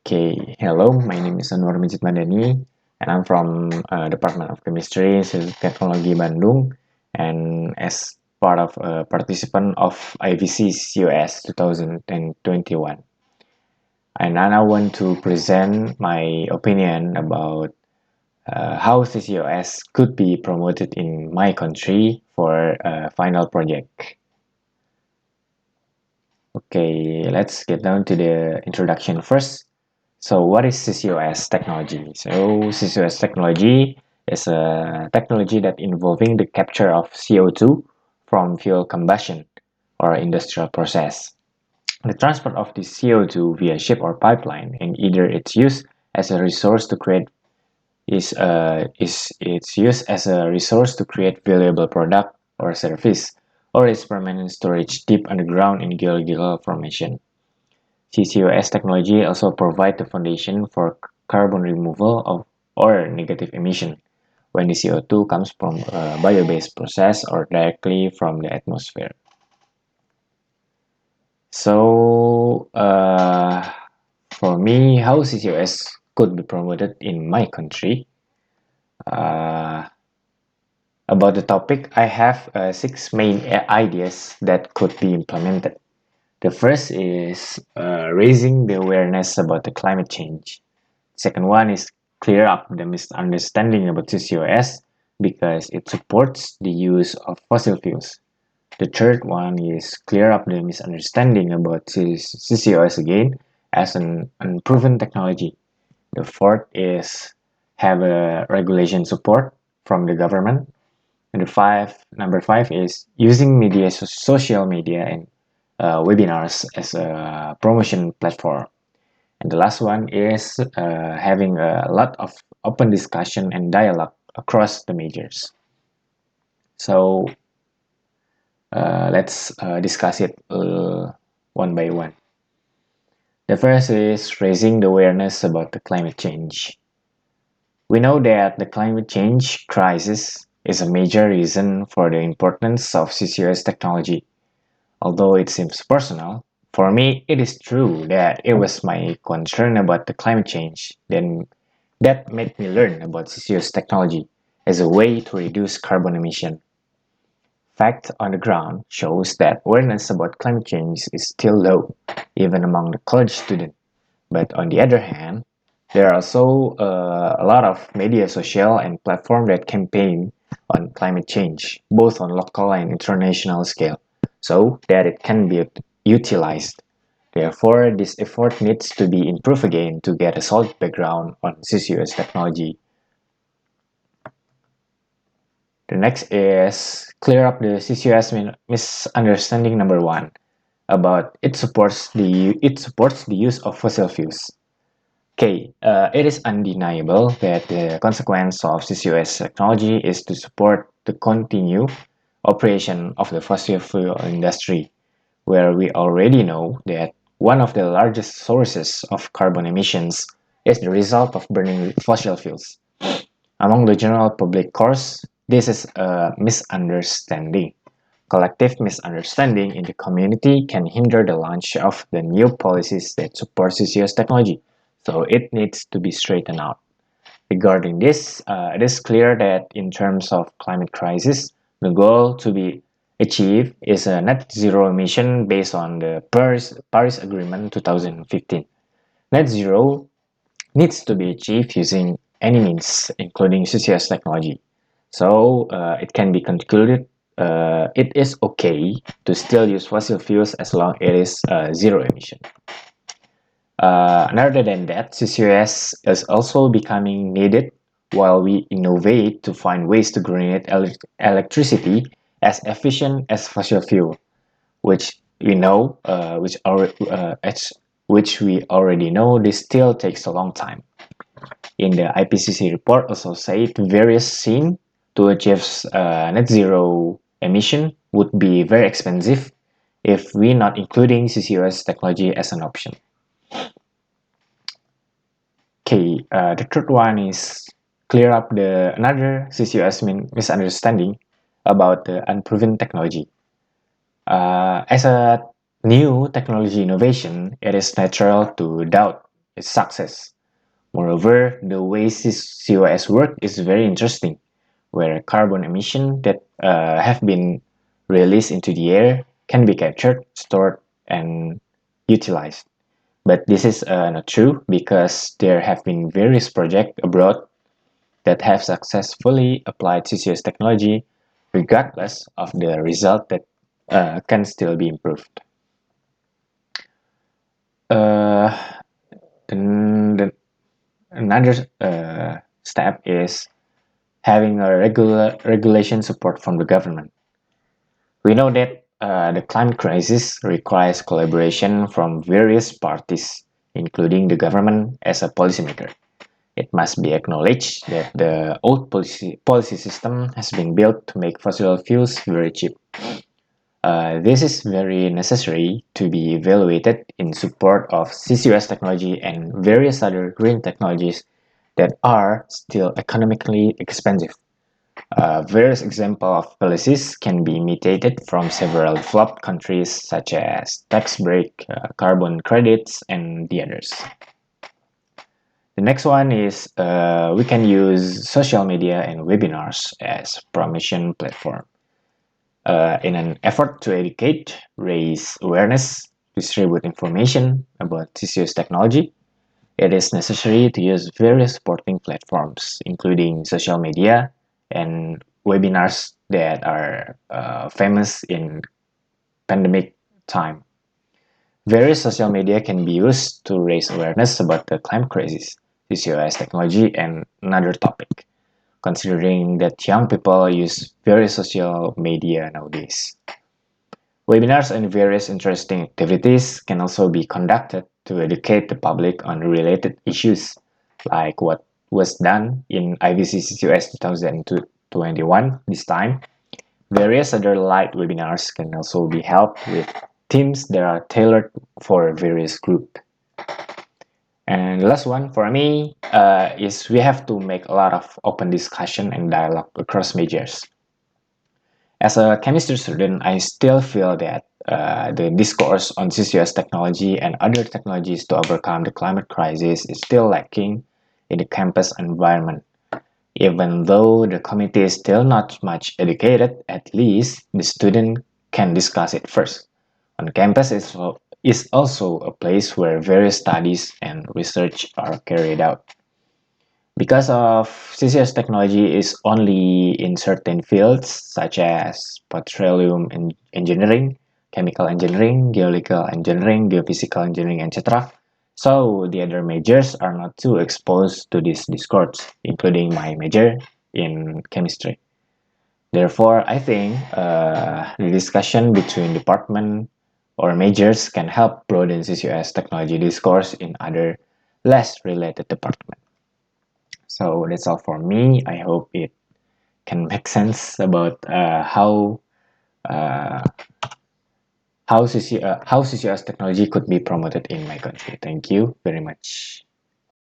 Okay, hello, my name is Anwar Majid Madani, and I'm from Department of Chemistry, Institut Teknologi Bandung, and as part of a participant of IVC CCUS 2021. And I now want to present my opinion about how CCUS could be promoted in my country for a final project. Okay, let's get down to the introduction first. So what is CCUS technology? So CCUS technology is a technology that involving the capture of CO2 from fuel combustion or industrial process. The transport of this CO2 via ship or pipeline, and either its use as a resource to create is its use as a resource to create valuable product or service, or its permanent storage deep underground in geological formation. CCUS technology also provides the foundation for carbon removal of or negative emission when the CO2 comes from a bio-based process or directly from the atmosphere. So, for me, how CCUS could be promoted in my country? Uh, about the topic, I have six main ideas that could be implemented. The first is raising the awareness about the climate change. Second one is clear up the misunderstanding about CCUS because it supports the use of fossil fuels. The third one is clear up the misunderstanding about CCUS again as an unproven technology. The fourth is have a regulation support from the government. And number five is using media, social media and webinars as a promotion platform. And the last one is having a lot of open discussion and dialogue across the majors. So let's discuss it one by one. The first is raising the awareness about the climate change. We know that the climate change crisis is a major reason for the importance of CCUS technology. Although it seems personal, for me it is true that it was my concern about the climate change that made me learn about CCUS technology as a way to reduce carbon emission. Fact on the ground shows that awareness about climate change is still low, even among the college students. But on the other hand, there are also a lot of media, social, and platform that campaign on climate change, both on local and international scale, so that it can be utilized. Therefore, this effort needs to be improved again to get a solid background on CCUS technology. The next is clear up the CCUS misunderstanding number one about it supports the use of fossil fuels. Okay, it is undeniable that the consequence of CCUS technology is to support the continued operation of the fossil fuel industry, where we already know that one of the largest sources of carbon emissions is the result of burning fossil fuels. Among the general public course, this is a misunderstanding. Collective misunderstanding in the community can hinder the launch of the new policies that support CCUS technology, so it needs to be straightened out. Regarding this, it is clear that in terms of climate crisis, the goal to be achieved is a net zero emission based on the Paris Agreement 2015. Net zero needs to be achieved using any means, including CCS technology. So it can be concluded it is okay to still use fossil fuels as long as it is zero emission. Other than that, CCUS is also becoming needed while we innovate to find ways to generate electricity as efficient as fossil fuel, which we know, which we already know, this still takes a long time. In the IPCC report also said various scenes to achieve net zero emission would be very expensive if we not including CCUS technology as an option. Okay, the third one is clear up another CCUS misunderstanding about the unproven technology. As a new technology innovation, it is natural to doubt its success. Moreover, the way CCUS work is very interesting, where carbon emissions that have been released into the air can be captured, stored, and utilized. But this is not true because there have been various projects abroad that have successfully applied CCS technology regardless of the result that can still be improved. Uh, then another step is having a regulation support from the government. We know that the climate crisis requires collaboration from various parties, including the government as a policymaker. It must be acknowledged that the old policy system has been built to make fossil fuels very cheap. This is very necessary to be evaluated in support of CCUS technology and various other green technologies that are still economically expensive. Various examples of policies can be imitated from several developed countries such as tax break, carbon credits, and the others. The next one is we can use social media and webinars as promotion platform. In an effort to educate, raise awareness, distribute information about CCUS technology, it is necessary to use various supporting platforms, including social media and webinars that are famous in pandemic time. Various social media can be used to raise awareness about the climate crisis, CCUS technology, and another topic, considering that young people use various social media nowadays. Webinars and various interesting activities can also be conducted to educate the public on related issues, like what was done in IVC CCUS 2021 this time. Various other light webinars can also be held with themes that are tailored for various groups. And the last one for me is we have to make a lot of open discussion and dialogue across majors. As a chemistry student, I still feel that the discourse on CCS technology and other technologies to overcome the climate crisis is still lacking in the campus environment. Even though the community is still not much educated, at least the student can discuss it first. On campus is also a place where various studies and research are carried out. Because of CCS technology is only in certain fields such as petroleum engineering, chemical engineering, geological engineering, geophysical engineering, etc. So the other majors are not too exposed to this discourse, including my major in chemistry. Therefore, I think the discussion between department or majors can help broaden CCS technology discourse in other less related departments. So that's all for me. I hope it can make sense about uh, how CCS technology could be promoted in my country. Thank you very much.